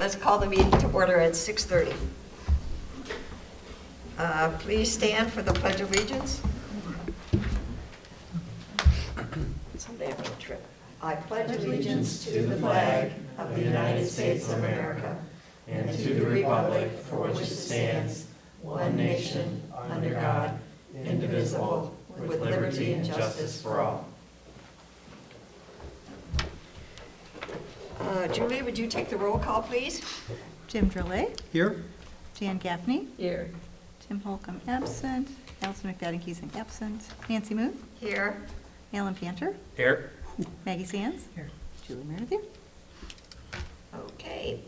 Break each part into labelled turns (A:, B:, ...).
A: Let's call the meeting to order at 6:30. Please stand for the Pledge of Allegiance. Someday I'm going to trip. I pledge allegiance to the flag of the United States of America and to the republic for which it stands, one nation, under God, indivisible, with liberty and justice for all. Julie, would you take the roll call, please?
B: Jim Drolet.
C: Here.
B: Jan Gaffney.
A: Here.
B: Tim Holcomb absent. Allison McFadden-Keesing absent. Nancy Moon.
A: Here.
B: Alan Panter.
C: Here.
B: Maggie Sands.
C: Here.
B: Julie Meredith here.
A: Okay.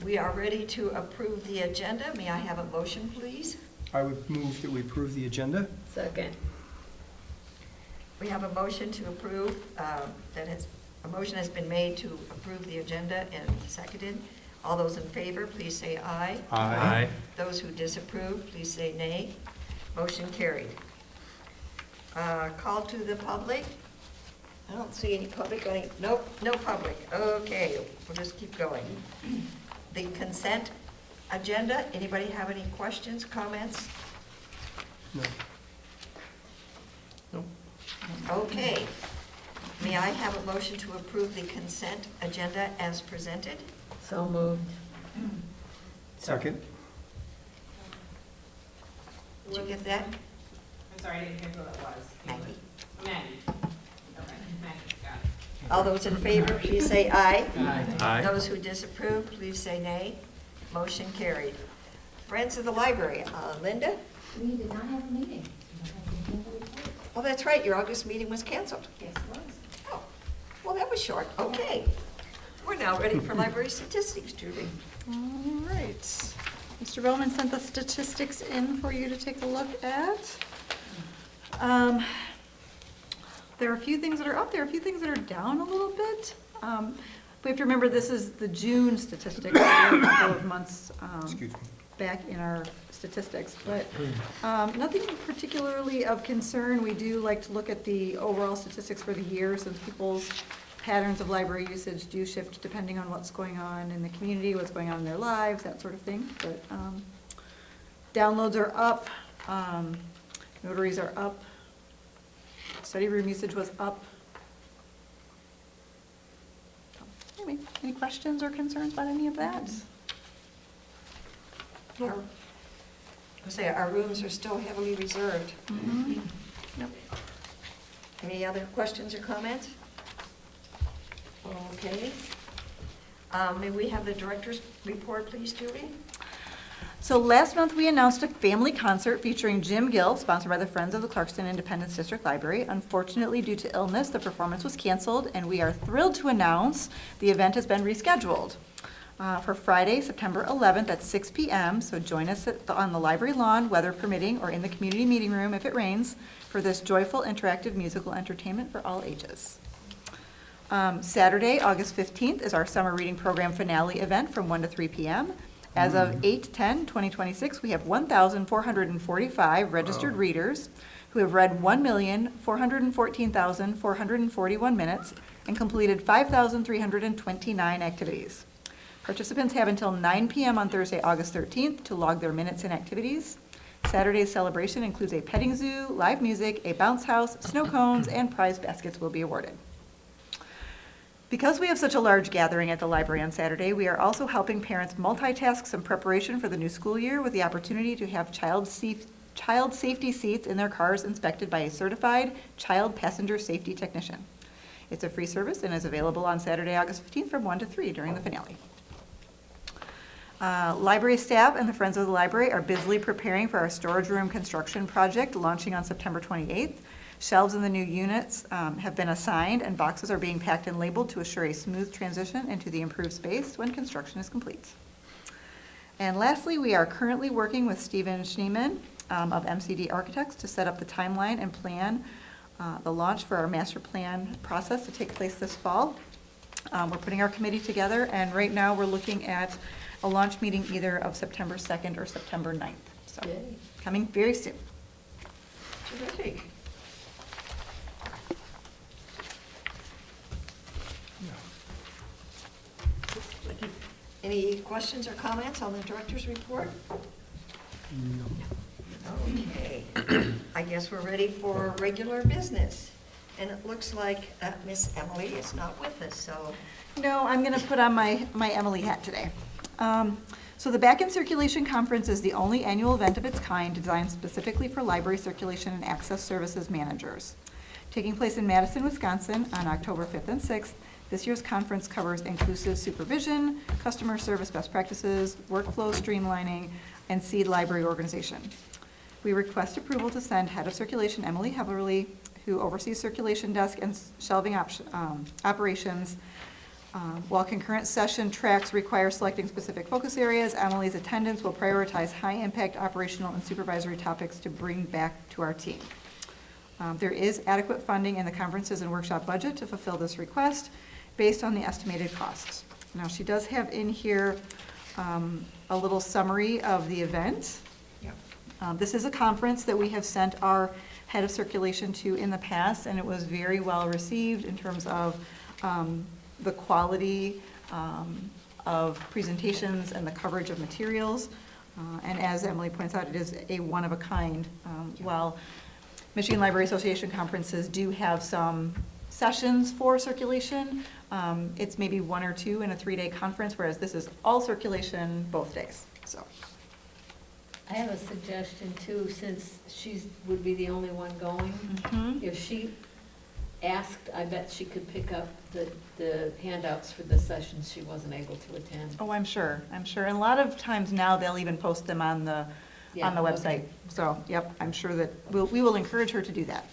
A: We are ready to approve the agenda. May I have a motion, please?
C: I would move that we approve the agenda.
A: Second. We have a motion to approve, a motion has been made to approve the agenda and seconded. All those in favor, please say aye.
C: Aye.
A: Those who disapprove, please say nay. Motion carried. Call to the public. I don't see any public. Nope, no public. Okay, we'll just keep going. The consent agenda, anybody have any questions, comments?
C: No. No.
A: Okay. May I have a motion to approve the consent agenda as presented?
D: So moved.
C: Second.
A: Did you get that?
E: I'm sorry, I didn't hear who it was.
A: Maggie.
E: Maggie. Okay, Maggie, got it.
A: All those in favor, please say aye.
C: Aye.
A: Those who disapprove, please say nay. Motion carried. Friends of the Library, Linda?
D: We did not have a meeting. We don't have anything to report.
A: Oh, that's right, your August meeting was canceled.
D: Yes, it was.
A: Oh, well, that was short. Okay. We're now ready for library statistics, Julie.
B: All right. Mr. Bowman sent the statistics in for you to take a look at. There are a few things that are up there, a few things that are down a little bit. We have to remember this is the June statistics, so we're a couple of months
C: Excuse me.
B: back in our statistics, but nothing particularly of concern. We do like to look at the overall statistics for the year since people's patterns of library usage do shift depending on what's going on in the community, what's going on in their lives, that sort of thing. But downloads are up, notaries are up, study room usage was up. Anyway, any questions or concerns about any of that?
A: Our rooms are still heavily reserved.
B: Yep.
A: Any other questions or comments? Okay. May we have the director's report, please, Julie?
B: So last month, we announced a family concert featuring Jim Gill, sponsored by the Friends of the Clarkston Independence District Library. Unfortunately, due to illness, the performance was canceled, and we are thrilled to announce the event has been rescheduled for Friday, September 11th at 6 p.m. So join us on the library lawn, weather permitting, or in the community meeting room if it rains, for this joyful, interactive musical entertainment for all ages. Saturday, August 15th, is our summer reading program finale event from 1 to 3 p.m. As of 8/10/2026, we have 1,445 registered readers who have read 1,414,441 minutes and completed 5,329 activities. Participants have until 9 p.m. on Thursday, August 13th to log their minutes and activities. Saturday's celebration includes a petting zoo, live music, a bounce house, snow cones, and prize baskets will be awarded. Because we have such a large gathering at the library on Saturday, we are also helping parents multitask some preparation for the new school year with the opportunity to have child safety seats in their cars inspected by a certified child passenger safety technician. It's a free service and is available on Saturday, August 15th from 1 to 3 during the finale. Library staff and the Friends of the Library are busily preparing for our storage room construction project launching on September 28th. Shelves in the new units have been assigned and boxes are being packed and labeled to assure a smooth transition into the improved space when construction is complete. And lastly, we are currently working with Stephen Schneeman of MCD Architects to set up the timeline and plan the launch for our master plan process to take place this fall. We're putting our committee together, and right now we're looking at a launch meeting either of September 2nd or September 9th. So coming very soon.
A: Terrific. Any questions or comments on the director's report?
C: No.
A: Okay, I guess we're ready for regular business. And it looks like Miss Emily is not with us, so.
B: No, I'm going to put on my Emily hat today. So the Back in Circulation Conference is the only annual event of its kind designed specifically for library circulation and access services managers. Taking place in Madison, Wisconsin on October 5th and 6th, this year's conference covers inclusive supervision, customer service best practices, workflow streamlining, and seed library organization. We request approval to send Head of Circulation Emily Heverly, who oversees circulation desk and shelving operations. While concurrent session tracks require selecting specific focus areas, Emily's attendance will prioritize high-impact operational and supervisory topics to bring back to our team. There is adequate funding in the conferences and workshop budget to fulfill this request based on the estimated costs. Now, she does have in here a little summary of the event. This is a conference that we have sent our head of circulation to in the past, and it was very well received in terms of the quality of presentations and the coverage of materials. And as Emily points out, it is a one-of-a-kind. While Michigan Library Association conferences do have some sessions for circulation, it's maybe one or two in a 3-day conference, whereas this is all circulation both days, so.
D: I have a suggestion too, since she would be the only one going. If she asked, I bet she could pick up the handouts for the sessions she wasn't able to attend.
B: Oh, I'm sure. And a lot of times now, they'll even post them on the website.
D: Okay.
B: So, yep, I'm sure that we will encourage her to do that.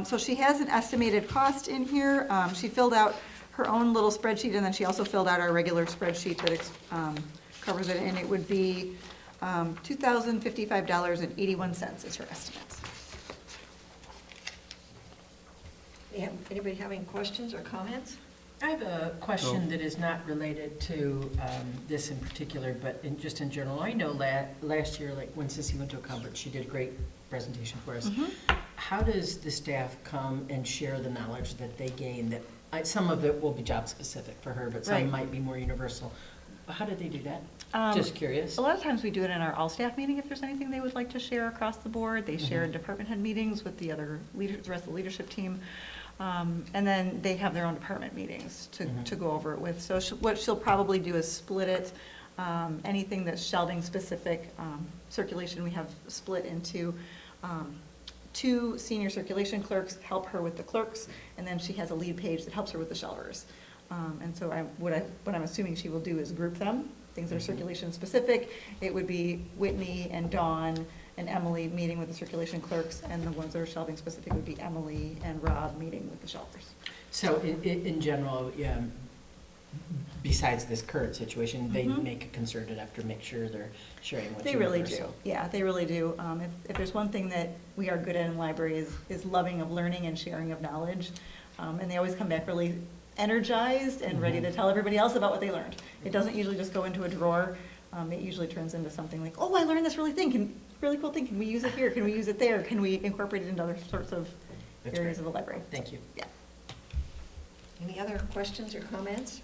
B: So she has an estimated cost in here. She filled out her own little spreadsheet, and then she also filled out our regular spreadsheet that covers it, and it would be $2,055.81 is her estimate.
A: Anybody having questions or comments?
F: I have a question that is not related to this in particular, but just in general. I know last year, like when Sissy went to a conference, she did a great presentation for us. How does the staff come and share the knowledge that they gain? Some of it will be job specific for her, but some
B: Right.
F: might be more universal. How do they do that?
B: Um,
F: Just curious.
B: A lot of times we do it in our all-staff meeting if there's anything they would like to share across the board. They share in department head meetings with the other leaders, the rest of the leadership team. And then they have their own department meetings to go over it with. So what she'll probably do is split it. Anything that's shelving specific circulation, we have split into 2 senior circulation clerks help her with the clerks, and then she has a lead page that helps her with the shelvers. And so what I'm assuming she will do is group them, things that are circulation specific. It would be Whitney and Dawn and Emily meeting with the circulation clerks, and the ones that are shelving specific would be Emily and Rob meeting with the shelvers.
F: So in general, besides this current situation, they make a concerted effort to make sure they're sharing what's
B: They really do.
F: universal.
B: Yeah, they really do. If there's one thing that we are good at in library is loving of learning and sharing of knowledge. And they always come back really energized and ready to tell everybody else about what they learned. It doesn't usually just go into a drawer. It usually turns into something like, oh, I learned this really cool thing. Can we use it here? Can we use it there? Can we incorporate it into other sorts of
F: That's
B: areas
F: great.
B: of the library?
F: Thank you.
B: Yeah.
A: Any other questions or comments?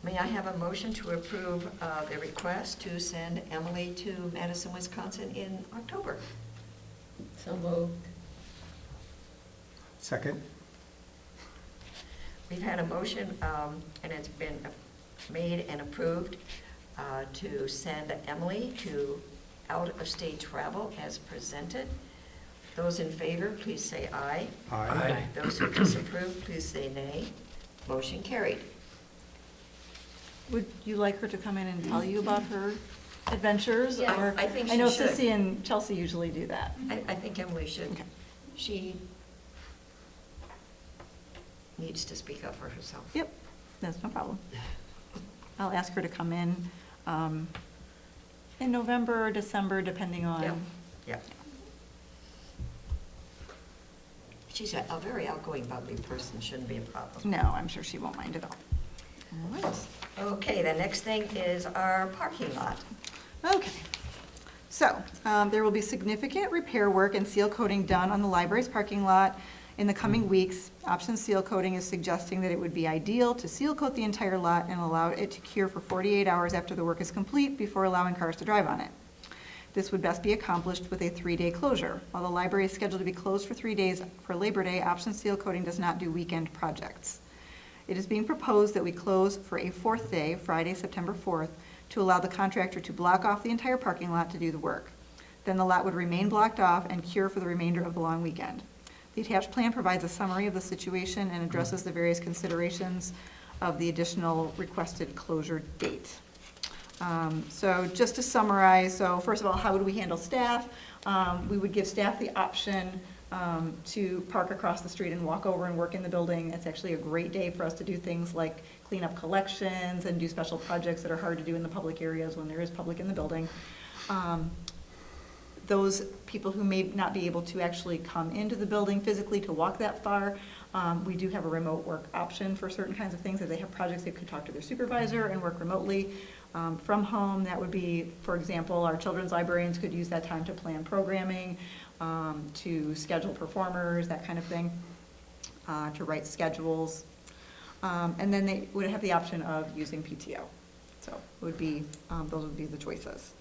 A: May I have a motion to approve the request to send Emily to Madison, Wisconsin in October?
D: So moved.
C: Second?
A: We've had a motion, and it's been made and approved to send Emily to out-of-state travel as presented. Those in favor, please say aye.
C: Aye.
A: Those who disapprove, please say nay. Motion carried.
B: Would you like her to come in and tell you about her adventures?
D: Yes.
B: Or-
A: I think
B: I know
A: she should.
B: Sissy and Chelsea usually do that.
A: I think Emily should.
B: Okay.
A: She needs to speak up for herself.
B: Yep, that's no problem. I'll ask her to come in November or December, depending on.
A: Yeah. She's a very outgoing, bubbly person, shouldn't be a problem.
B: No, I'm sure she won't mind at all. All right.
A: Okay, the next thing is our parking lot.
B: Okay. So, there will be significant repair work and seal coating done on the library's parking lot In the coming weeks, Option Seal Coating is suggesting that it would be ideal to seal coat the entire lot and allow it to cure for 48 hours after the work is complete before allowing cars to drive on it. This would best be accomplished with a 3-day closure. While the library is scheduled to be closed for 3 days for Labor Day, Option Seal Coating does not do weekend projects. It is being proposed that we close for a 4th day, Friday, September 4th, to allow the contractor to block off the entire parking lot to do the work. Then the lot would remain blocked off and cure for the remainder of the long weekend. The attached plan provides a summary of the situation and addresses the various considerations of the additional requested closure date. So just to summarize, so first of all, how would we handle staff? We would give staff the option to park across the street and walk over and work in the building. It's actually a great day for us to do things like clean up collections and do special projects that are hard to do in the public areas when there is public in the building. Those people who may not be able to actually come into the building physically to walk that far, we do have a remote work option for certain kinds of things. If they have projects, they could talk to their supervisor and work remotely from home. That would be, for example, our children's librarians could use that time to plan programming, to schedule performers, that kind of thing, to write schedules. And then they would have the option of using PTO. So it would be, those would be the choices.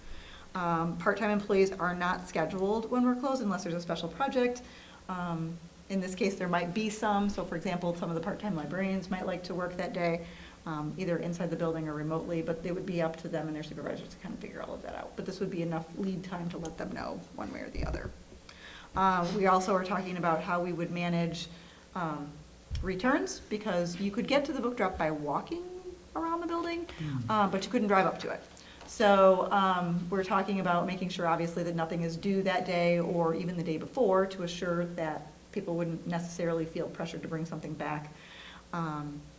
B: Part-time employees are not scheduled when we're closed unless there's a special project. In this case, there might be some. So for example, some of the part-time librarians might like to work that day, either inside the building or remotely, but it would be up to them and their supervisors to kind of figure all of that out. But this would be enough lead time to let them know one way or the other. We also are talking about how we would manage returns, because you could get to the book drop by walking around the building, but you couldn't drive up to it. So we're talking about making sure, obviously, that nothing is due that day or even the day before to assure that people wouldn't necessarily feel pressured to bring something back.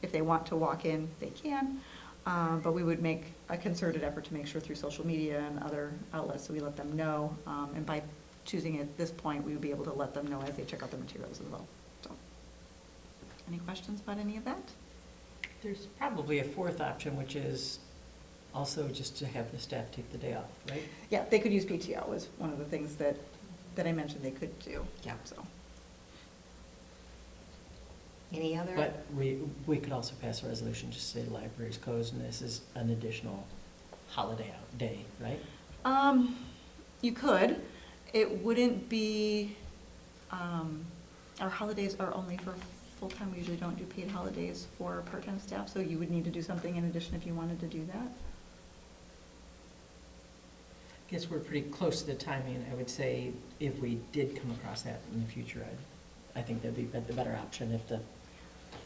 B: If they want to walk in, they can, but we would make a concerted effort to make sure through social media and other outlets that we let them know. And by choosing at this point, we would be able to let them know as they check out the materials as well. So, any questions about any of that?
F: There's probably a 4th option, which is also just to have the staff take the day off, right?
B: Yeah, they could use PTO is one of the things that I mentioned they could do. Yeah. So.
A: Any other?
F: But we could also pass a resolution, just say the library's closed and this is an additional holiday out day, right?
B: You could. It wouldn't be, our holidays are only for full-time. We usually don't do paid holidays for part-time staff, so you would need to do something in addition if you wanted to do that.
F: I guess we're pretty close to the timing. I would say if we did come across that in the future, I think that'd be the better option. If the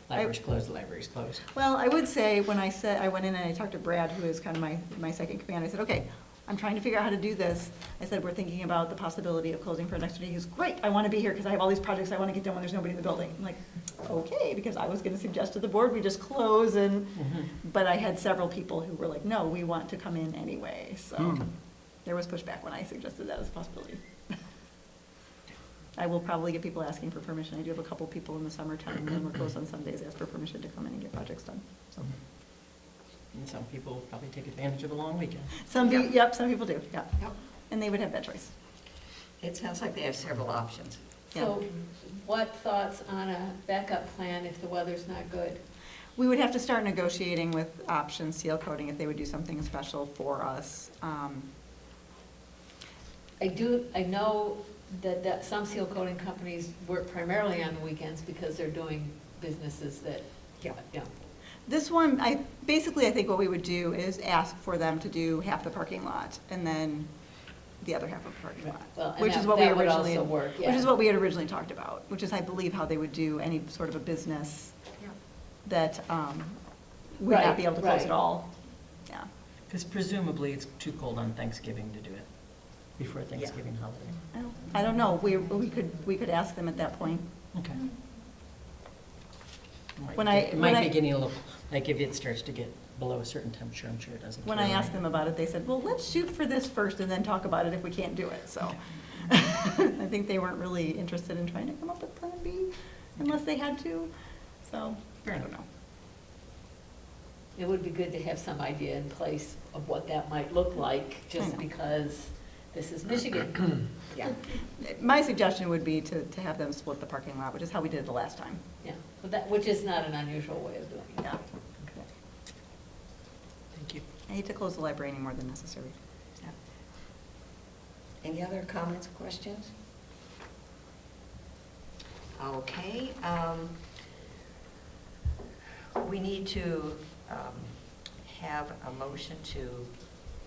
F: library's closed, the library's closed.
B: Well, I would say when I went in and I talked to Brad, who is kind of my second command, I said, okay, I'm trying to figure out how to do this. I said, we're thinking about the possibility of closing for an extra day. He goes, great, I want to be here because I have all these projects I want to get done when there's nobody in the building. I'm like, okay, because I was going to suggest to the board we just close, and but I had several people who were like, no, we want to come in anyway. So there was pushback when I suggested that as a possibility. I will probably get people asking for permission. I do have a couple people in the summertime when we're closed on Sundays ask for permission to come in and get projects done. So.
F: And some people probably take advantage of a long weekend.
B: Some people do, yeah.
A: Yep.
B: And they would have that choice.
A: It sounds like they have several options.
D: So what thoughts on a backup plan if the weather's not good?
B: We would have to start negotiating with Option Seal Coating if they would do something special for us.
D: I know that some seal coating companies work primarily on the weekends because they're doing businesses that, yeah.
B: This one, I think what we would do is ask for them to do half the parking lot and then the other half of the parking lot.
D: Well, and
B: which is
D: that-
B: what we
D: that would
B: originally,
D: also work,
B: which
D: yeah.
B: is what we had originally talked about, which is, I believe, how they would do any sort of a business that would not be able to close
D: Right.
B: at all. Yeah.
F: Because presumably it's too cold on Thanksgiving to do it, before Thanksgiving holiday.
B: I don't know. We could ask them at that point.
F: Okay.
B: When
F: It
B: I-
F: might be getting a little, like if it starts to get below a certain temperature, I'm sure it doesn't.
B: When I asked them about it, they said, well, let's shoot for this first and then talk about it if we can't do it. So I think they weren't really interested in trying to come up with Plan B unless they had to. So I don't know.
D: It would be good to have some idea in place of what that might look like,
B: I
D: just
B: know.
D: because this is Michigan.
B: Yeah. My suggestion would be to have them split the parking lot, which is how we did it the last time.
D: Yeah, but that, which is not an unusual way of doing it.
B: Yeah.
F: Thank you.
B: I hate to close the library any more than necessary.
A: Any other comments, questions? Okay, we need to have a motion to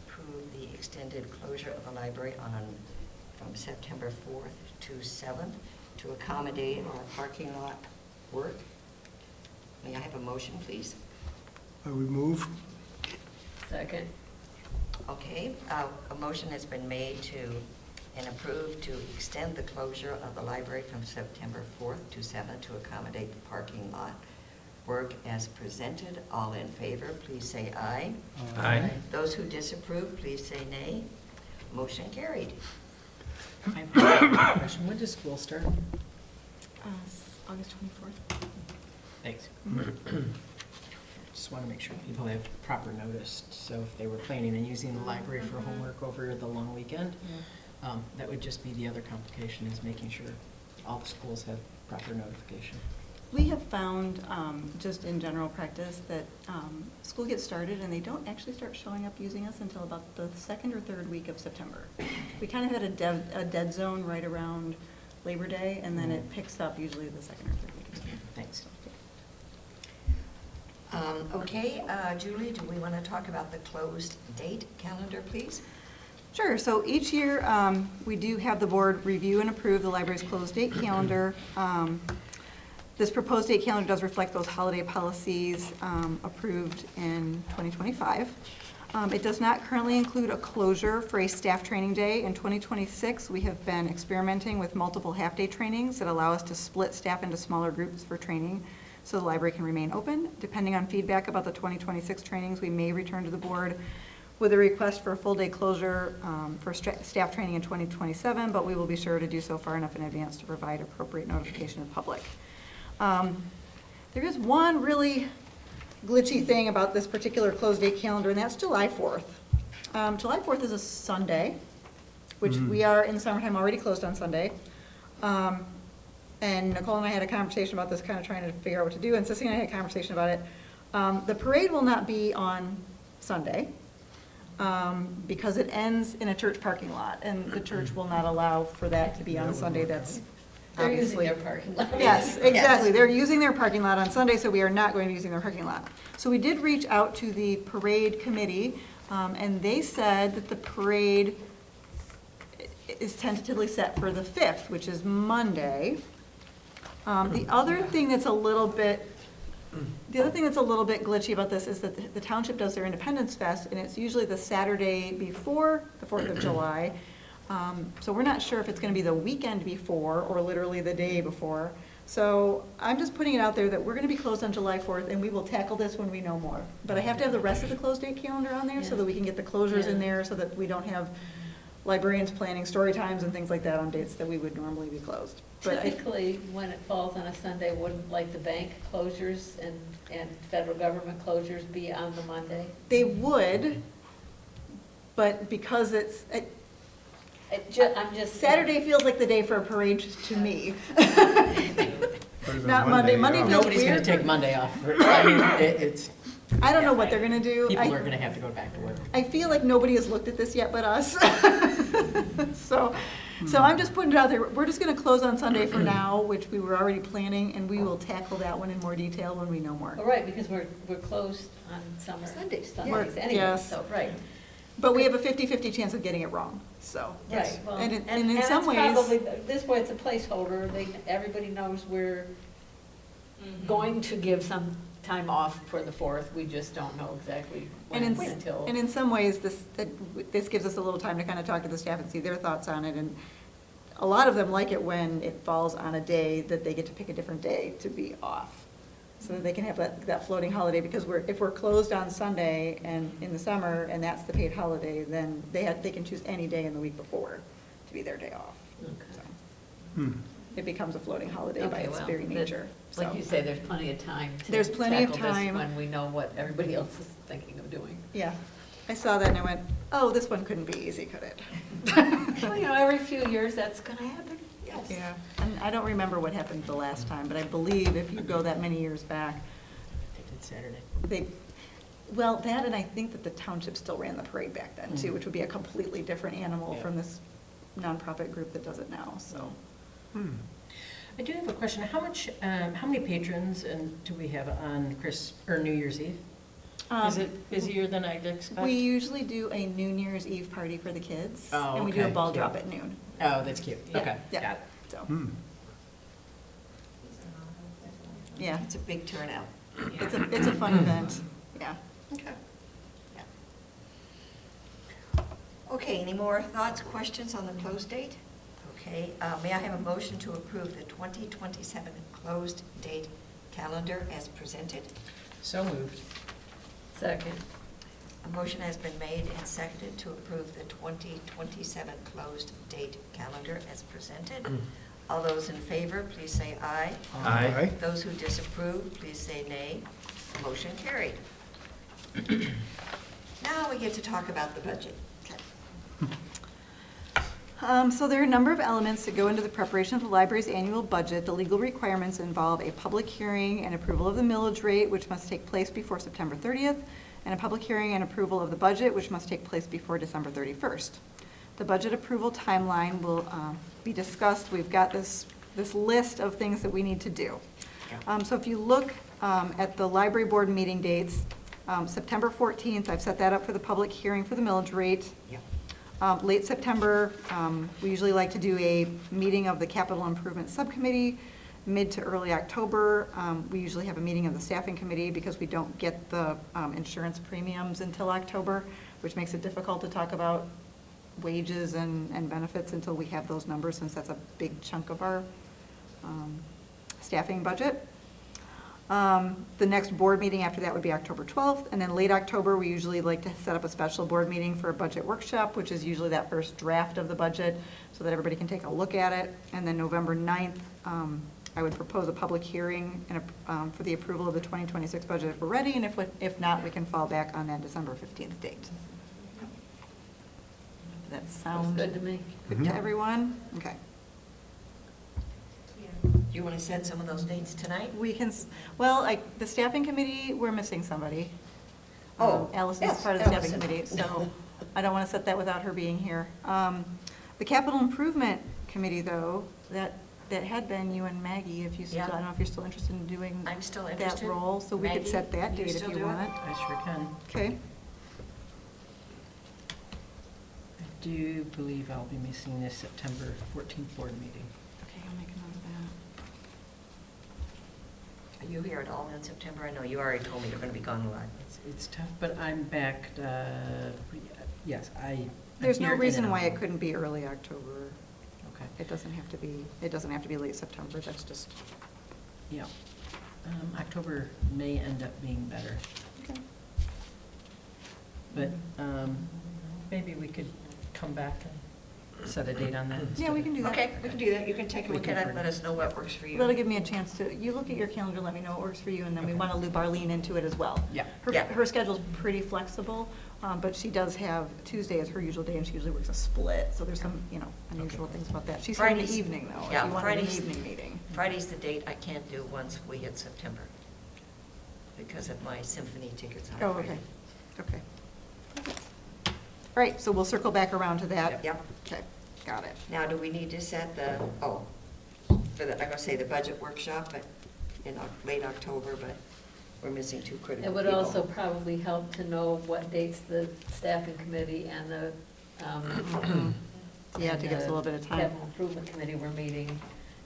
A: approve the extended closure of the library from September 4th to 7th to accommodate our parking lot work. May I have a motion, please?
C: I would move.
D: Second.
A: Okay, a motion has been made and approved to extend the closure of the library from September 4th to 7th to accommodate the parking lot work as presented. All in favor, please say aye.
C: Aye.
A: Those who disapprove, please say nay. Motion carried.
F: I have a question. When does school start?
B: August 24th.
F: Thanks. Just want to make sure people have proper notice, so if they were planning on using the library for homework over the long weekend, that would just be the other complication, is making sure all the schools have proper notification.
B: We have found, just in general practice, that school gets started and they don't actually start showing up using us until about the second or third week of September. We kind of had a dead zone right around Labor Day, and then it picks up usually the second or third week of September.
F: Thanks.
A: Okay, Julie, do we want to talk about the closed date calendar, please?
B: Sure. So each year, we do have the board review and approve the library's closed date calendar. This proposed date calendar does reflect those holiday policies approved in 2025. It does not currently include a closure for a staff training day. In 2026, we have been experimenting with multiple half-day trainings that allow us to split staff into smaller groups for training so the library can remain open. Depending on feedback about the 2026 trainings, we may return to the board with a request for a full-day closure for staff training in 2027, but we will be sure to do so far enough in advance to provide appropriate notification to the public. There is one really glitchy thing about this particular closed date calendar, and that's July 4th. July 4th is a Sunday, which we are in summertime already closed on Sunday. And Nicole and I had a conversation about this, kind of trying to figure out what to do, and Sissy and I had a conversation about it. The parade will not be on Sunday because it ends in a church parking lot, and the church will not allow for that to be on a Sunday. That's
D: They're using
B: obviously
D: their parking lot.
B: Yes, exactly. They're using their parking lot on Sunday, so we are not going to be using their parking lot. So we did reach out to the parade committee, and they said that the parade is tentatively set for the 5th, which is Monday. The other thing that's a little bit glitchy about this is that the township does their Independence Fest, and it's usually the Saturday before the 4th of July. So we're not sure if it's going to be the weekend before or literally the day before. So I'm just putting it out there that we're going to be closed on July 4th, and we will tackle this when we know more. But I have to have the rest of the closed date calendar on there so that we can get the closures in there, so that we don't have librarians planning story times and things like that on dates that we would normally be closed. But
D: Typically, when it falls on a Sunday, wouldn't like the bank closures and federal government closures be on the Monday?
B: they would, but because
D: I'm just.
B: Saturday feels like the day for a parade to me. Not Monday. Monday feels
F: Nobody's going to
B: weird.
F: take Monday off. I mean, it's,
B: I don't know what they're gonna do.
F: people are going to have to go back to work.
B: I feel like nobody has looked at this yet but us. So I'm just putting it out there. We're just gonna close on Sunday for now, which we were already planning, and we will tackle that one in more detail when we know more.
D: Oh, right, because we're closed on summer Sundays anyway,
B: Yes.
D: so, right.
B: But we have a 50-50 chance of getting it wrong, so.
D: Right, well,
B: And
D: and
B: in
D: it's
B: some ways.
D: probably, this way it's a placeholder, everybody knows we're going to give some time off for the 4th, we just don't know exactly when until.
B: And in some ways, this gives us a little time to kind of talk to the staff and see their thoughts on it. And a lot of them like it when it falls on a day that they get to pick a different day to be off, so that they can have that floating holiday. Because if we're closed on Sunday and in the summer, and that's the paid holiday, then they can choose any day in the week before to be their day off.
D: Okay.
B: So it becomes a floating holiday by
D: Okay,
B: its
D: well,
B: very nature.
D: Like
B: So,
D: you say, there's plenty of time to
B: There's plenty of
D: tackle this
B: time.
D: when we know what everybody else is thinking of doing.
B: yeah. I saw that and I went, oh, this one couldn't be easy, could it?
D: Well, you know, every few years that's gonna happen.
A: Yes.
B: Yeah, and I don't remember what happened the last time, but I believe if you go that many years back,
F: They did Saturday.
B: they, well, that and I think that the township still ran the parade back then too, which would be a completely different animal
F: Yeah.
B: from this nonprofit group that does it now, so.
F: I do have a question. How many patrons do we have on New Year's Eve? Is it busier than I'd expect?
B: We usually do a New Year's Eve party for the kids.
F: Oh,
B: And we do a
F: okay,
B: ball
F: cute.
B: drop at noon.
F: Oh, that's cute.
B: Yeah,
F: Okay,
B: yeah.
F: got it.
B: So,
C: Hmm.
B: yeah,
A: It's a big turnout.
B: it's a fun event, yeah.
A: Okay. Okay, any more thoughts, questions on the close date? Okay, may I have a motion to approve the 2027 closed date calendar as presented?
F: So moved.
D: Second.
A: A motion has been made and seconded to approve the 2027 closed date calendar as presented. All those in favor, please say aye.
C: Aye.
A: Those who disapprove, please say nay. Motion carried. Now we get to talk about the budget.
B: So there are a number of elements that go into the preparation of the library's annual budget. The legal requirements involve a public hearing and approval of the millage rate, which must take place before September 30th, and a public hearing and approval of the budget, which must take place before December 31st. The budget approval timeline will be discussed. We've got this list of things that we need to do. So if you look at the library board meeting dates, September 14th, I've set that up for the public hearing for the millage rate.
A: Yep.
B: Late September, we usually like to do a meeting of the capital improvement subcommittee. Mid to early October, we usually have a meeting of the staffing committee because we don't get the insurance premiums until October, which makes it difficult to talk about wages and benefits until we have those numbers, since that's a big chunk of our staffing budget. The next board meeting after that would be October 12th, and then late October, we usually like to set up a special board meeting for a budget workshop, which is usually that first draft of the budget, so that everybody can take a look at it. And then November 9th, I would propose a public hearing and for the approval of the 2026 budget if we're ready, and if not, we can fall back on that December 15th date. Does that
D: Sounds
B: sound
D: good to me.
B: good to everyone? Okay.
A: Do you want to set some of those dates tonight?
B: We can, well, the staffing committee, we're missing somebody.
A: Oh,
B: Allison's
A: yes,
B: part of the staffing
A: Allison.
B: committee, so I don't want to set that without her being here. The capital improvement committee, though, that had been you and Maggie, if you still,
A: Yeah.
B: I don't know if you're still interested in doing
A: I'm still
B: that
A: interested.
B: role, so we could
A: Maggie,
B: set that
A: you
B: date if
A: still
B: you
A: do it?
B: want.
F: I sure can.
B: Okay,
F: I do believe I'll be missing this September 14th board meeting.
B: okay, I'll make a note of
A: Are you here at all in September? I know you already told me you're going to be gone a lot.
F: It's tough, but I'm back, yes,
B: that. There's no
F: here in
B: reason
F: and
B: why
F: out.
B: it couldn't be early October.
F: Okay,
B: It doesn't have to be late September, that's just,
F: yeah. October may end up being better,
B: okay.
F: but maybe we could come back and set a date on that.
B: Yeah, we can do that.
A: Okay, we can do that. You can take a
F: We
A: look
F: can
A: at it,
F: for-
A: let us know what works for you.
B: That'll give me a chance to, you look at your calendar, let me know what works for you, and then we
F: Okay.
B: want to loop Arlene into it as well.
F: Yeah.
A: Yeah.
B: Her schedule's pretty flexible, but she does have, Tuesday is her usual day, and she usually works a split, so there's some, unusual things about that. She's here in the
A: Fridays-
B: evening, though,
A: yeah,
B: if you wanted an
A: Fridays-
B: evening meeting.
A: Friday's the date I can't do once we hit September because of my symphony tickets on
B: Oh,
A: Friday.
B: okay, okay. All right, so we'll circle back around to that.
A: Yep.
B: Okay, got it.
A: Now, do we need to set I'm going to say the budget workshop but in late October, but we're missing two critical
D: It would
A: people.
D: also probably help to know what dates the staffing committee and the,
B: Yeah, to give us a little bit of time.
D: Capital improvement committee were meeting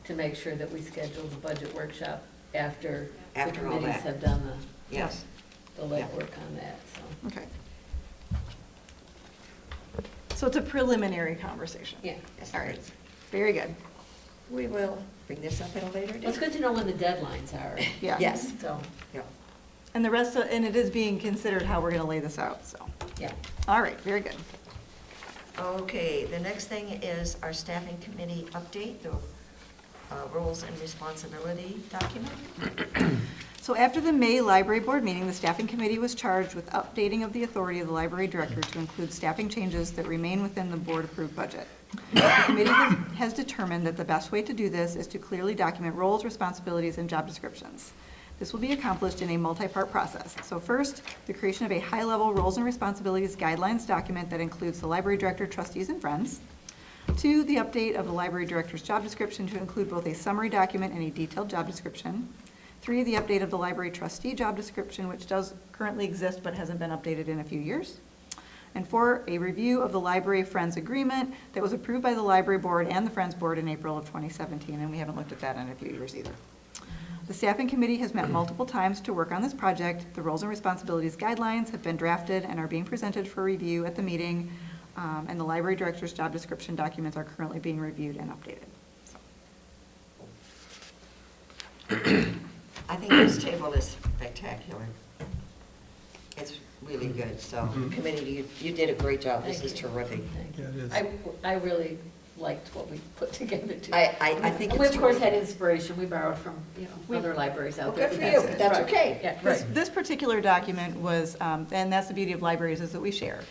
D: to make sure that we schedule the budget workshop after the
A: After all
D: committees
A: that.
D: have done
A: Yes.
D: the legwork on that, so.
B: Okay. So it's a preliminary conversation.
D: Yeah.
A: Yes,
B: All
A: it
B: right,
A: is.
B: very good.
A: We will bring this up at a later date.
D: Well, it's good to know when the deadlines are.
B: Yeah.
A: Yes.
D: So,
A: Yeah.
B: And the rest, and it is being considered how we're going to lay this out, so.
D: yeah.
B: All right, very good.
A: Okay, the next thing is our staffing committee update, the roles and responsibility document.
B: So after the May Library Board meeting, the staffing committee was charged with updating of the authority of the library director to include staffing changes that remain within the board-approved budget. The committee has determined that the best way to do this is to clearly document roles, responsibilities, and job descriptions. This will be accomplished in a multi-part process. So first, the creation of a high-level roles and responsibilities guidelines document that includes the library director, trustees, and friends. 2, the update of the library director's job description to include both a summary document and a detailed job description. 3, the update of the library trustee job description, which does currently exist but hasn't been updated in a few years. And 4, a review of the library friends agreement that was approved by the library board and the friends board in April of 2017, and we haven't looked at that in a few years either. The staffing committee has met multiple times to work on this project. The roles and responsibilities guidelines have been drafted and are being presented for review at the meeting, and the library director's job description documents are currently being reviewed and updated.
A: I think this table is spectacular. It's really good, so committee, you did a great job. This is terrific.
D: Thank you.
C: Yeah, it is.
D: I really liked what we put together too.
A: I think
D: And we
A: it's
D: of course had
A: terrific.
D: inspiration, we borrowed from, other libraries out
A: Well,
D: there.
A: good for you, but that's
D: right.
A: okay.
D: Yeah,
B: This,
D: right.
B: this particular document was, and that's the beauty of libraries, is that we share.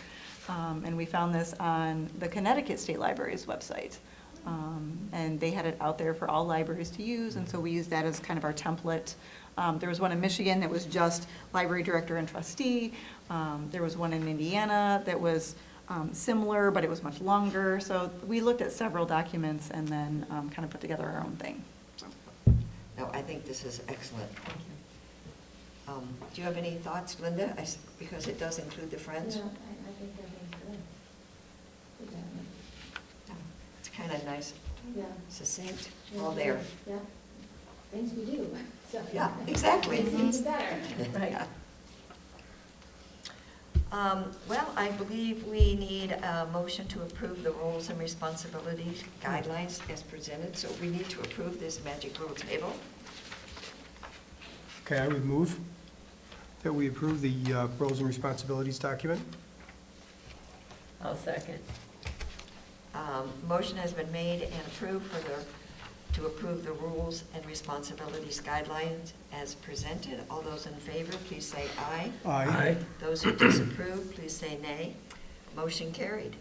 B: And we found this on the Connecticut State Library's website. And they had it out there for all libraries to use, and so we used that as kind of our template. There was one in Michigan that was just library director and trustee. There was one in Indiana that was similar, but it was much longer. So we looked at several documents and then kind of put together our own thing.
A: No, I think this is excellent. Do you have any thoughts, Linda? Because it does include the friends.
G: No, I think everything's good. Good job.
A: It's kind of nice,
G: Yeah.
A: succinct, all there.
G: Yeah. Things we do, so.
A: Yeah, exactly.
G: It's even better.
D: Right.
A: Well, I believe we need a motion to approve the roles and responsibilities guidelines as presented, so we need to approve this magic little table.
C: Okay, I would move that we approve the roles and responsibilities document.
D: I'll second.
A: Motion has been made and approved to approve the rules and responsibilities guidelines as presented. All those in favor, please say aye.
C: Aye.
A: Those who disapprove, please say nay. Motion carried.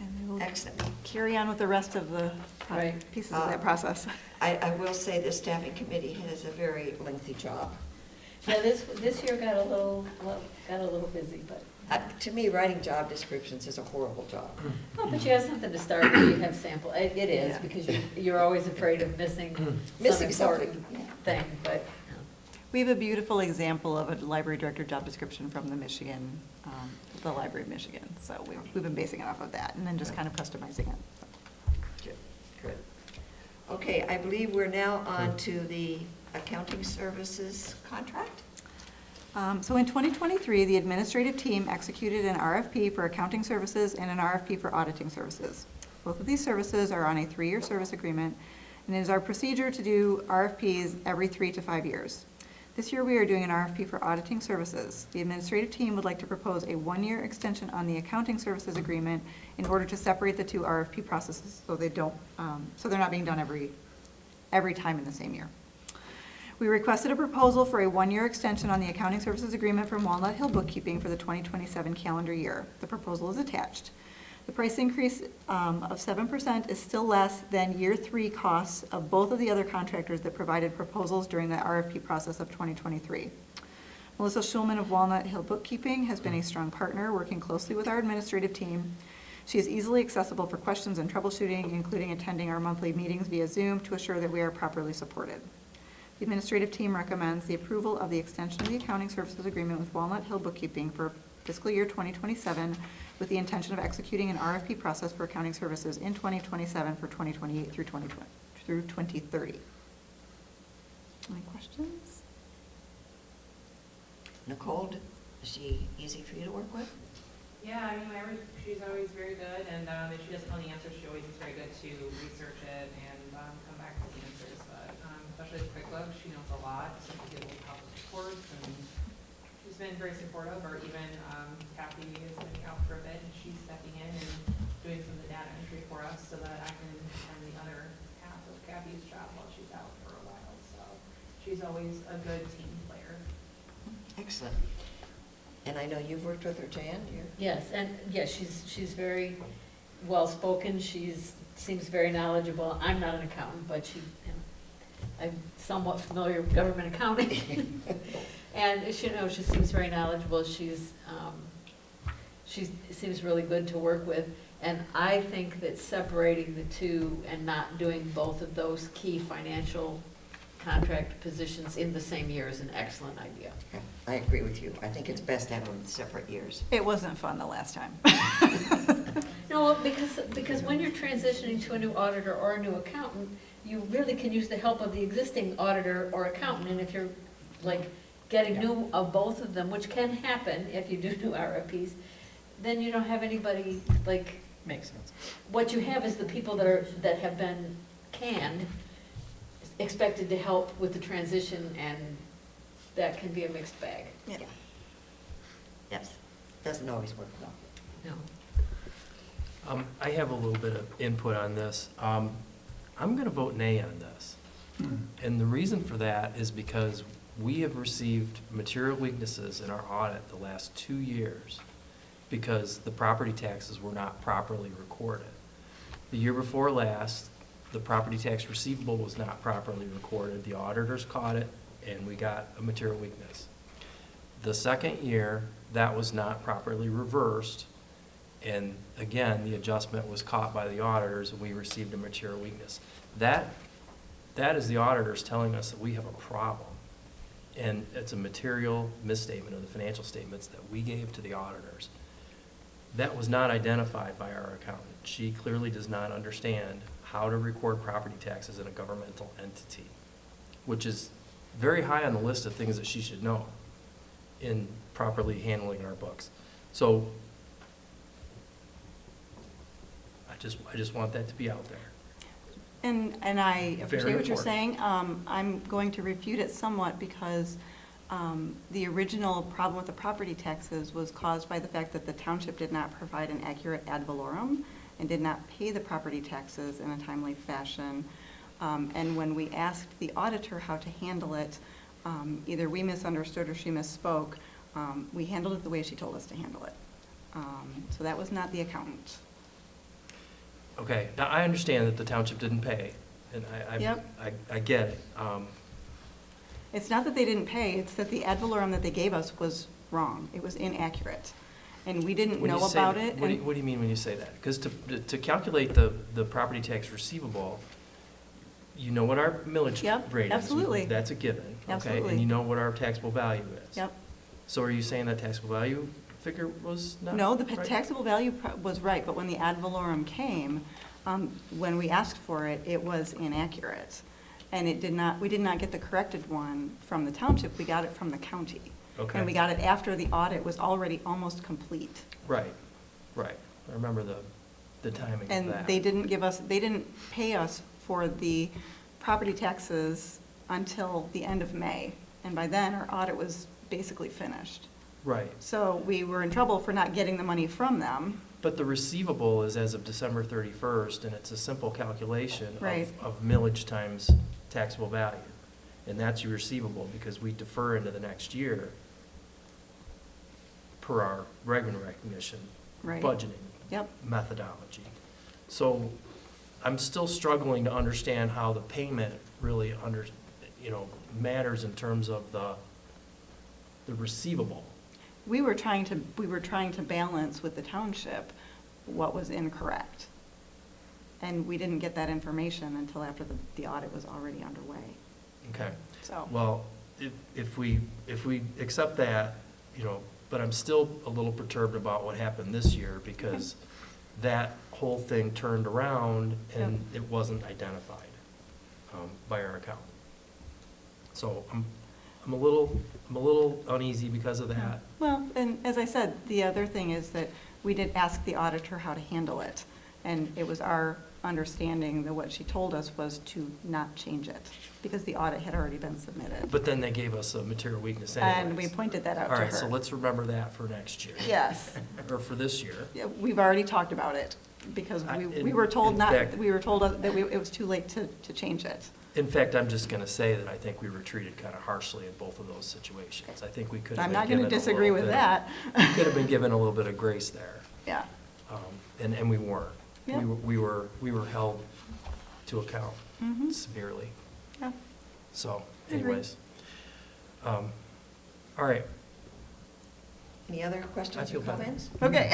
B: And we will
A: Excellent.
B: carry on with the rest of the
D: Right.
B: pieces of that process.
A: I will say the staffing committee has a very lengthy job.
D: Yeah, this year got a little busy, but,
A: To me, writing job descriptions is a horrible job.
D: oh, but you have something to start with, you have sample, it is,
A: Yeah.
D: because you're always afraid of missing some
A: Missing
D: important
A: something.
D: thing, but,
B: We have a beautiful example of a library director job description from the Michigan, the Library of Michigan. So we've been basing it off of that and then just kind of customizing it.
A: Good, good. Okay, I believe we're now on to the accounting services contract.
B: So in 2023, the administrative team executed an RFP for accounting services and an RFP for auditing services. Both of these services are on a 3-year service agreement, and it is our procedure to do RFPs every 3 to 5 years. This year, we are doing an RFP for auditing services. The administrative team would like to propose a 1-year extension on the accounting services agreement in order to separate the 2 RFP processes so they don't, so they're not being done every time in the same year. We requested a proposal for a 1-year extension on the accounting services agreement from Walnut Hill Bookkeeping for the 2027 calendar year. The proposal is attached. The price increase of 7% is still less than year 3 costs of both of the other contractors that provided proposals during the RFP process of 2023. Melissa Schulman of Walnut Hill Bookkeeping has been a strong partner, working closely with our administrative team. She is easily accessible for questions and troubleshooting, including attending our monthly meetings via Zoom to assure that we are properly supported. The administrative team recommends the approval of the extension of the accounting services agreement with Walnut Hill Bookkeeping for fiscal year 2027 with the intention of executing an RFP process for accounting services in 2027 for 2028 through 2030. Any questions?
A: Nicole, is she easy for you to work with?
E: Yeah, I mean, she's always very good, and if she doesn't know the answers, she always is very good to research it and come back with the answers. But especially with QuickBooks, she knows a lot, so she gives a lot of reports, and she's been very supportive. Or even Kathy has been out for a bit, and she's stepping in and doing some of the data entry for us, so that I can handle the other half of Kathy's job while she's out for a while. So she's always a good team player.
A: Excellent. And I know you've worked with her, Jan, you're.
D: Yes, and yes, she's very well-spoken, seems very knowledgeable. I'm not an accountant, but I'm somewhat familiar with government accounting. And she seems very knowledgeable, she seems really good to work with. And I think that separating the two and not doing both of those key financial contract positions in the same year is an excellent idea.
A: I agree with you. I think it's best to have them in separate years.
B: It wasn't fun the last time.
D: No, because when you're transitioning to a new auditor or a new accountant, you really can use the help of the existing auditor or accountant. And if you're like getting new of both of them, which can happen if you do new RFPs, then you don't have anybody like.
F: Makes sense.
D: What you have is the people that have been canned, expected to help with the transition, and that can be a mixed bag.
B: Yeah.
A: Yes, doesn't always work well.
D: No.
H: I have a little bit of input on this. I'm going to vote nay on this. And the reason for that is because we have received material weaknesses in our audit the last 2 years because the property taxes were not properly recorded. The year before last, the property tax receivable was not properly recorded. The auditors caught it, and we got a material weakness. The second year, that was not properly reversed, and again, the adjustment was caught by the auditors, and we received a material weakness. That is the auditors telling us that we have a problem, and it's a material misstatement of the financial statements that we gave to the auditors. That was not identified by our accountant. She clearly does not understand how to record property taxes in a governmental entity, which is very high on the list of things that she should know in properly handling our books. So I just want that to be out there.
B: And I appreciate
H: Very
B: what you're
H: important.
B: saying. I'm going to refute it somewhat because the original problem with the property taxes was caused by the fact that the township did not provide an accurate ad valorem and did not pay the property taxes in a timely fashion. And when we asked the auditor how to handle it, either we misunderstood or she misspoke. We handled it the way she told us to handle it. So that was not the accountant.
H: Okay, now I understand that the township didn't pay, and
B: Yep.
H: I get it.
B: It's not that they didn't pay, it's that the ad valorem that they gave us was wrong. It was inaccurate. And we didn't
H: When you
B: know
H: say
B: about
H: that-
B: it.
H: What do
B: and-
H: you mean when you say that? Because to calculate the property tax receivable, you know what our millage
B: Yep,
H: rate is.
B: absolutely.
H: That's a given, okay?
B: Absolutely.
H: And you know what our taxable value is.
B: Yep.
H: So are you saying that taxable value figure was not
B: No, the
H: right?
B: taxable value was right, but when the ad valorem came, when we asked for it, it was inaccurate. And we did not get the corrected one from the township, we got it from the county.
H: Okay.
B: And we got it after the audit was already almost complete.
H: Right. I remember the timing of
B: And
H: that.
B: they didn't pay us for the property taxes until the end of May. And by then, our audit was basically finished.
H: Right.
B: So we were in trouble for not getting the money from them.
H: But the receivable is as of December 31st, and it's a simple calculation
B: Right.
H: of millage times taxable value. And that's your receivable, because we defer into the next year per our revenue recognition
B: Right.
H: budgeting
B: Yep.
H: methodology. So I'm still struggling to understand how the payment really matters in terms of the receivable.
B: We were trying to balance with the township what was incorrect. And we didn't get that information until after the audit was already underway.
H: Okay.
B: So,
H: Well, if we accept that, but I'm still a little perturbed about what happened this year, because that whole thing turned around and it wasn't identified by our accountant. So I'm a little uneasy because of that.
B: well, and as I said, the other thing is that we did ask the auditor how to handle it. And it was our understanding that what she told us was to not change it, because the audit had already been submitted.
H: But then they gave us a material weakness anyways.
B: And we pointed that out to
H: All
B: her.
H: right, so let's remember that for next year.
B: Yes.
H: Or for this year.
B: Yeah, we've already talked about it, because we
H: in
B: were told
H: fact-
B: that it was too late to change it.
H: In fact, I'm just going to say that I think we were treated kind of harshly in both of those situations. I think we could have
B: I'm
H: been
B: not going to
H: given a
B: disagree
H: little
B: with
H: bit-
B: that.
H: Could have been given a little bit of grace there,
B: Yeah.
H: and we weren't.
B: Yeah.
H: We were held to account
B: Mhm.
H: severely.
B: Yeah.
H: So,
B: Agree.
H: anyways. All right.
A: Any other questions
H: I feel
A: or
H: better.
A: comments?
B: Okay.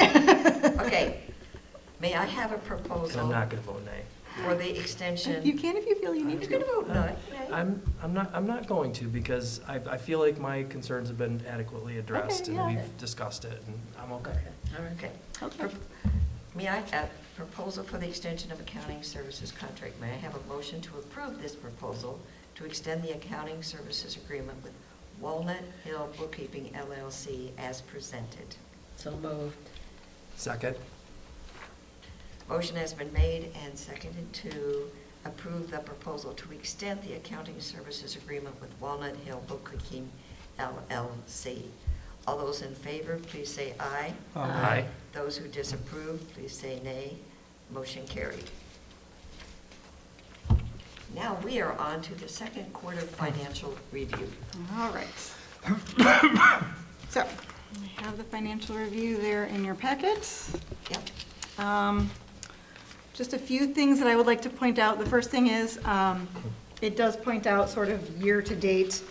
A: Okay. May I have a
H: And I'm
A: proposal
H: not going to vote nay.
A: for the extension?
B: You can if you feel you need
A: You're
B: to.
A: going to vote no. Nay.
H: I'm not going to, because I feel like my concerns have been adequately addressed,
B: Okay,
H: and
B: yeah.
H: we've discussed it, and I'm okay.
F: All right.
A: Okay.
B: Okay.
A: May I have a proposal for the extension of accounting services contract? May I have a motion to approve this proposal to extend the accounting services agreement with Walnut Hill Bookkeeping LLC as presented?
F: So moved.
H: Second?
A: Motion has been made and seconded to approve the proposal to extend the accounting services agreement with Walnut Hill Bookkeeping LLC. All those in favor, please say aye.
H: Aye.
A: Those who disapprove, please say nay. Motion carried. Now we are on to the second quarter financial review.
B: All right. So, I have the financial review there in your packet.
A: Yep.
B: Just a few things that I would like to point out. The first thing is, it does point out sort of year-to-date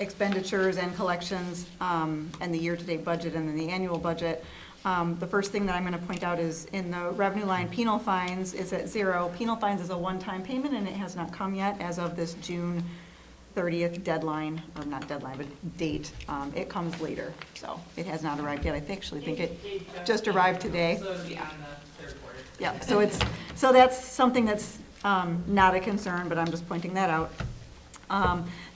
B: expenditures and collections, and the year-to-date budget and then the annual budget. The first thing that I'm going to point out is in the revenue line, penal fines is at 0. Penal fines is a one-time payment, and it has not come yet as of this June 30th deadline, or not deadline, but date. It comes later, so it has not arrived yet. I actually think it just arrived today.
E: So it'll be on the third quarter.
B: Yeah, so that's something that's not a concern, but I'm just pointing that out.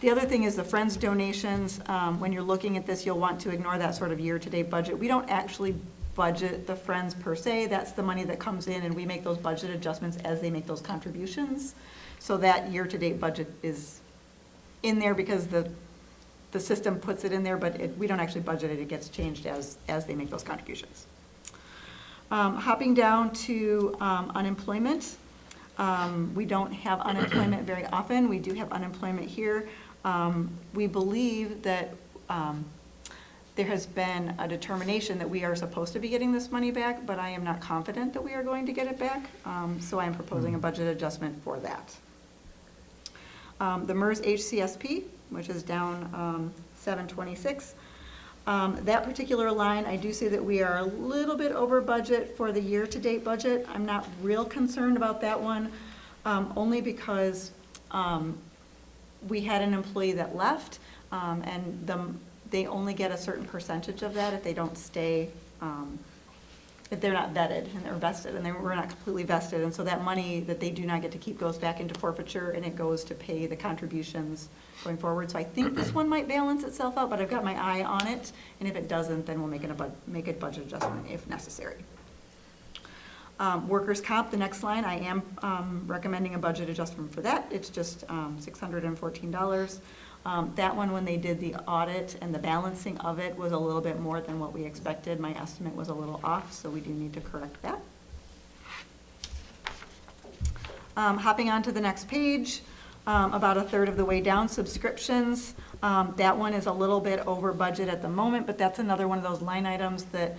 B: The other thing is the Friends donations. When you're looking at this, you'll want to ignore that sort of year-to-date budget. We don't actually budget the Friends per se. That's the money that comes in, and we make those budget adjustments as they make those contributions. So that year-to-date budget is in there because the system puts it in there, but we don't actually budget it. It gets changed as they make those contributions. Hopping down to unemployment. We don't have unemployment very often. We do have unemployment here. We believe that there has been a determination that we are supposed to be getting this money back, but I am not confident that we are going to get it back. So I am proposing a budget adjustment for that. The MERS HCSP, which is down 726. That particular line, I do see that we are a little bit over budget for the year-to-date budget. I'm not real concerned about that one, only because we had an employee that left, and they only get a certain percentage of that if they don't stay, if they're not vetted and they're vested, and we're not completely vested. And so that money that they do not get to keep goes back into forfeiture, and it goes to pay the contributions going forward. So I think this one might balance itself out, but I've got my eye on it, and if it doesn't, then we'll make a budget adjustment if necessary. Workers' comp, the next line, I am recommending a budget adjustment for that. It's just $614. That one, when they did the audit and the balancing of it, was a little bit more than what we expected. My estimate was a little off, so we do need to correct that. Hopping on to the next page, about a third of the way down, subscriptions. That one is a little bit over budget at the moment, but that's another one of those line items that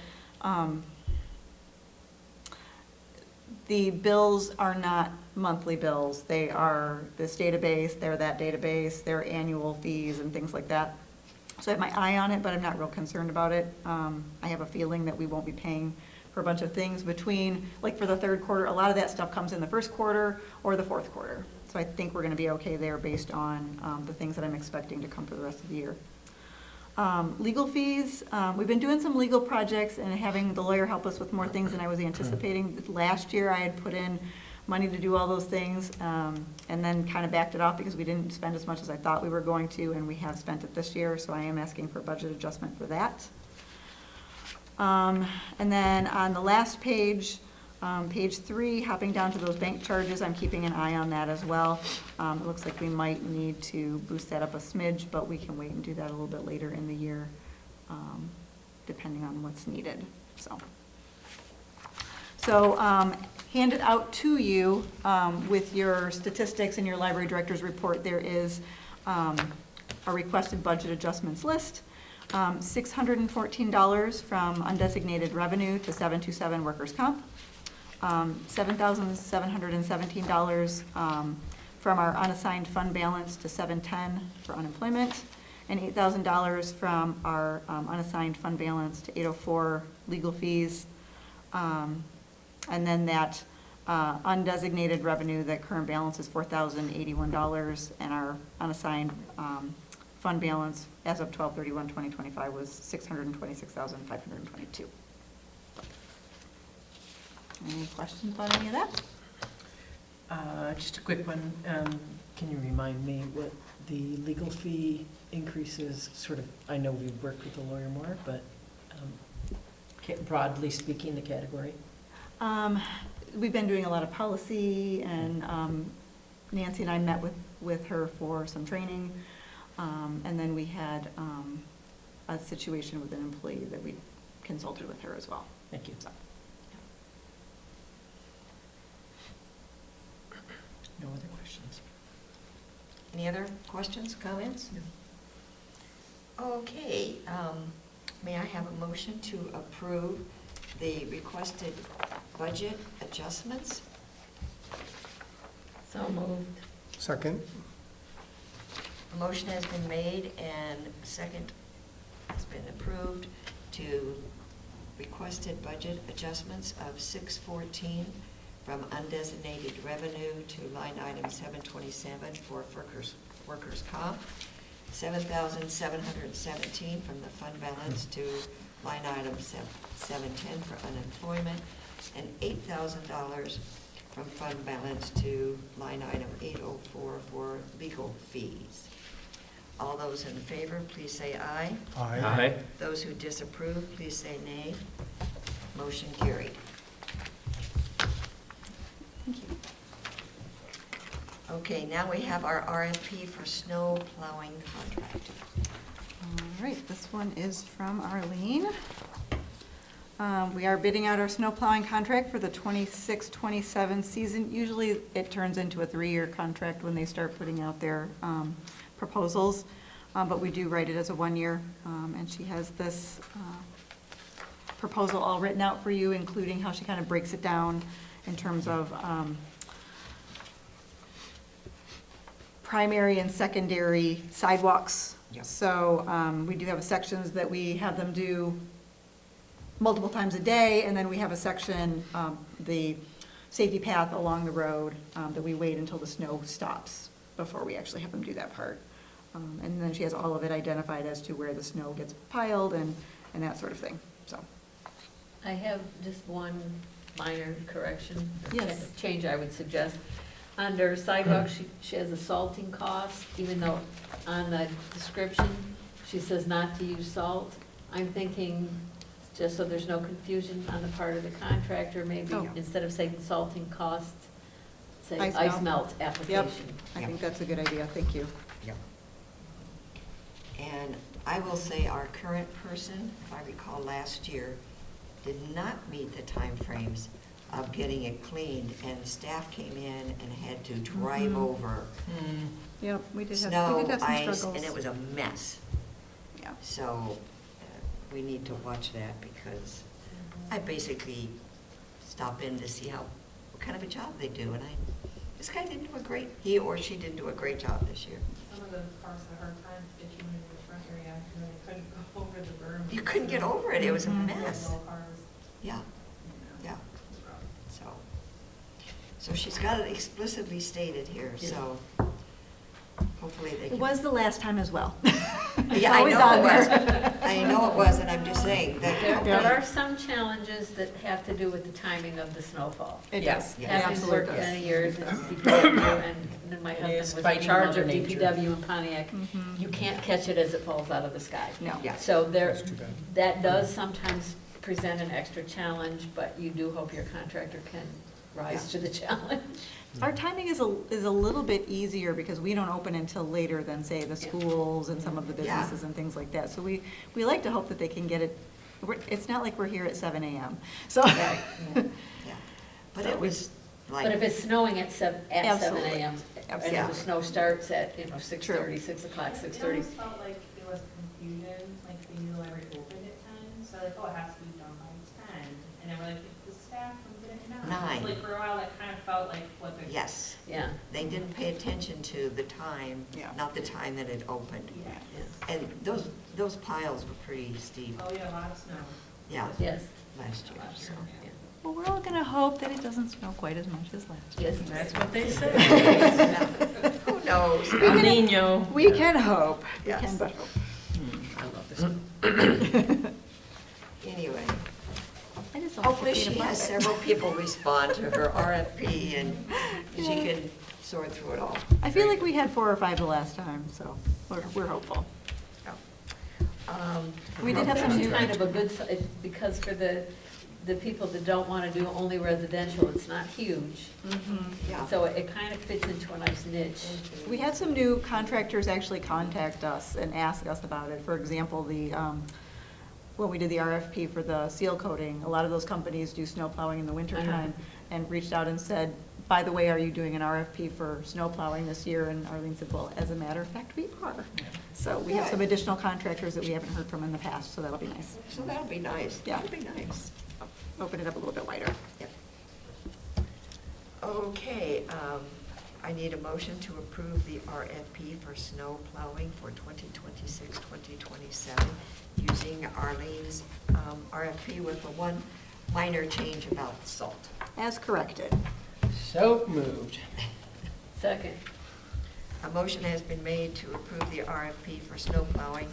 B: the bills are not monthly bills. They are this database, they're that database, they're annual fees and things like that. So I have my eye on it, but I'm not real concerned about it. I have a feeling that we won't be paying for a bunch of things between, like for the third quarter, a lot of that stuff comes in the first quarter or the fourth quarter. So I think we're going to be okay there based on the things that I'm expecting to come for the rest of the year. Legal fees, we've been doing some legal projects and having the lawyer help us with more things than I was anticipating. Last year I had put in money to do all those things and then kind of backed it off because we didn't spend as much as I thought we were going to, and we have spent it this year, so I am asking for a budget adjustment for that. And then on the last page, page 3, hopping down to those bank charges, I'm keeping an eye on that as well. It looks like we might need to boost that up a smidge, but we can wait and do that a little bit later in the year, depending on what's needed. So handed out to you with your statistics and your library director's report, there is a requested budget adjustments list. $614 from undesignated revenue to 727 workers' comp. $7,717 from our unassigned fund balance to 710 for unemployment, and $8,000 from our unassigned fund balance to 804 legal fees. And then that undesignated revenue, that current balance is $4,081, and our unassigned fund balance as of 12/31/2025 was $626,522. Any questions about any of that?
F: Just a quick one. Can you remind me what the legal fee increases, sort of, I know we've worked with the lawyer more, but broadly speaking, the category?
B: We've been doing a lot of policy, and Nancy and I met with her for some training. And then we had a situation with an employee that we consulted with her as well.
F: Thank you.
B: So,
F: No other questions?
A: Any other questions, comments?
F: No.
A: Okay, may I have a motion to approve the requested budget adjustments?
D: So moved.
C: Second?
A: A motion has been made and a second has been approved to requested budget adjustments of 614 from undesignated revenue to line item 727 for workers' comp, 7,717 from the fund balance to line item 710 for unemployment, and $8,000 from fund balance to line item 804 for legal fees. All those in favor, please say aye.
H: Aye.
A: Those who disapprove, please say nay. Motion carried.
B: thank you.
A: Okay, now we have our RFP for snow plowing contract.
B: All right, this one is from Arlene. We are bidding out our snow plowing contract for the 26-27 season. Usually it turns into a 3-year contract when they start putting out their proposals, but we do write it as a 1-year. And she has this proposal all written out for you, including how she kind of breaks it down in terms of primary and secondary sidewalks.
A: Yep.
B: So we do have sections that we have them do multiple times a day, and then we have a section, the safety path along the road, that we wait until the snow stops before we actually have them do that part. And then she has all of it identified as to where the snow gets piled and that sort of thing, so.
D: I have just one minor correction.
B: Yes.
D: Change I would suggest. Under sidewalk, she has a salting cost, even though on the description, she says not to use salt. I'm thinking, just so there's no confusion on the part of the contractor, maybe
B: Oh.
D: instead of saying salting cost, say
B: Ice
D: ice
B: melt.
D: melt application.
B: I think that's a good idea, thank you.
A: Yep. And I will say our current person, if I recall last year, did not meet the timeframes of getting it cleaned, and staff came in and had to drive
B: Mhm.
A: over
B: Yep, we did have
A: snow,
B: some
A: ice,
B: struggles.
A: and it was a mess.
B: Yeah.
A: So we need to watch that, because I basically stop in to see what kind of a job they do, and this guy didn't do he or she didn't do a great job this year.
E: Some of the cars had a hard time getting in the front area, and they couldn't go over the berm.
A: You couldn't get over it, it was a
B: Mhm.
A: mess.
E: Little cars,
A: Yeah,
E: you know,
A: yeah,
E: it was rough.
A: so she's got it explicitly stated here, so hopefully they can.
B: It was the last time as well. It's
A: Yeah, I
B: always
A: know
B: on
A: it was.
B: there.
A: I know it was, and I'm just saying that.
D: There are some challenges that have to do with the timing of the snowfall.
B: It
F: Yeah.
B: does, it
A: Yeah,
D: Having
B: absolutely
D: worked
B: does.
D: many years in DPW, and then my
F: It
D: husband
F: is
D: was in
F: fighting
D: charge
F: Mother
D: of
F: Nature.
D: DPW in Pontiac,
B: Mhm.
D: you can't catch it as it falls out of the sky.
B: No.
A: Yeah.
D: So there,
C: That's too bad.
D: that does sometimes present an extra challenge, but you do hope your contractor can rise
A: Yeah.
D: to the challenge.
B: Our timing is a little bit easier because we don't open until later than, say, the
D: Yeah.
B: schools and some of the
A: Yeah.
B: businesses and things like that. So we like to hope that they can get it, it's not like we're here at 7 a.m. So,
A: Right. Yeah. But
B: So
A: it
B: we-
A: was
D: But if
A: like,
D: it's snowing at 7
B: Absolutely.
D: AM, and if
A: Yeah.
D: the snow starts at, 6:30, 6 o'clock,
E: It
D: 6:30.
E: almost felt like there was confusion, like they knew the library opened at 10, so like, oh, it has to be done by 10. And then we're like, the staff comes in at 9.
A: 9.
E: So like for a while, that kind of felt like what the.
A: yes,
D: Yeah,
A: they didn't pay attention to the time,
B: Yeah.
A: not the time that it opened.
E: Yeah.
D: yeah,
A: And those piles were pretty steep,
E: Oh, yeah, a lot of snow.
A: yeah,
D: yes,
A: last year,
E: Last
A: so.
E: year, yeah.
B: Well, we're all gonna hope that it doesn't snow quite as much as last year.
D: yes.
F: That's what they say.
A: Who knows?
F: El Nino.
B: We can hope, we
A: Yes.
B: can but hope.
F: I love this.
A: Anyway,
B: I just don't
A: hopefully
B: like
A: she
B: being a
A: has
B: bucket.
A: several people respond to her RFP and she
B: Yeah.
A: can sort through it all.
B: I feel like we had 4 or 5 the last time, so we're hopeful. We did have some
D: Actually
B: new.
D: kind of a good, because for the people that don't want to do only residential, it's not huge.
A: Yeah.
D: So it kind of fits into a nice niche.
B: We had some new contractors actually contact us and ask us about it. For example, when we did the RFP for the seal coating, a lot of those companies do snow plowing in the wintertime and reached out and said, by the way, are you doing an RFP for snow plowing this year? And Arlene said, well, as a matter of fact, we are. So we have some additional contractors that we haven't heard from in the past, so that'll be nice.
A: So that'll be nice.
B: Yeah.
A: That'll be nice.
B: Open it up a little bit wider.
A: Yep. Okay, I need a motion to approve the RFP for snow plowing for 2026, 2027, using Arlene's RFP with the one minor change about salt.
B: As corrected.
F: So moved.
D: Second,
A: A motion has been made to approve the RFP for snow plowing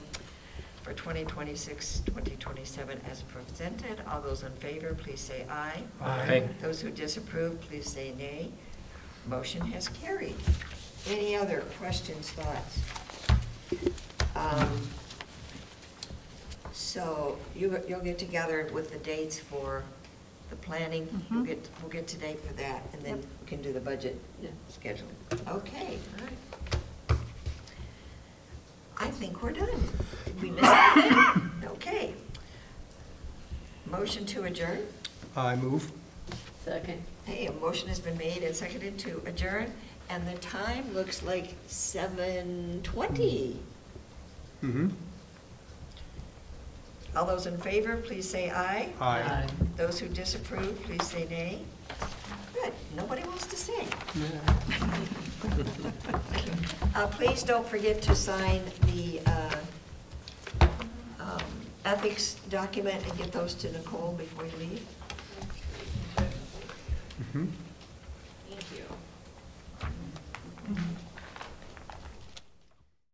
A: for 2026, 2027 as presented. All those in favor, please say aye.
H: Aye.
A: Those who disapprove, please say nay. Motion has carried. Any other questions, thoughts? So you'll get together with the dates for the planning.
B: Mhm.
A: We'll get to date for that, and then we can do the budget schedule. Okay, all right. I think we're done. Did we miss anything? Okay. Motion to adjourn?
C: I move.
D: second.
A: Hey, a motion has been made and seconded to adjourn, and the time looks like 7:20.
C: Mm-hmm.
A: All those in favor, please say aye.
C: Aye.
A: Those who disapprove, please say nay. Good, nobody wants to say. Please don't forget to sign the ethics document and get those to Nicole before you leave.
C: Mm-hmm.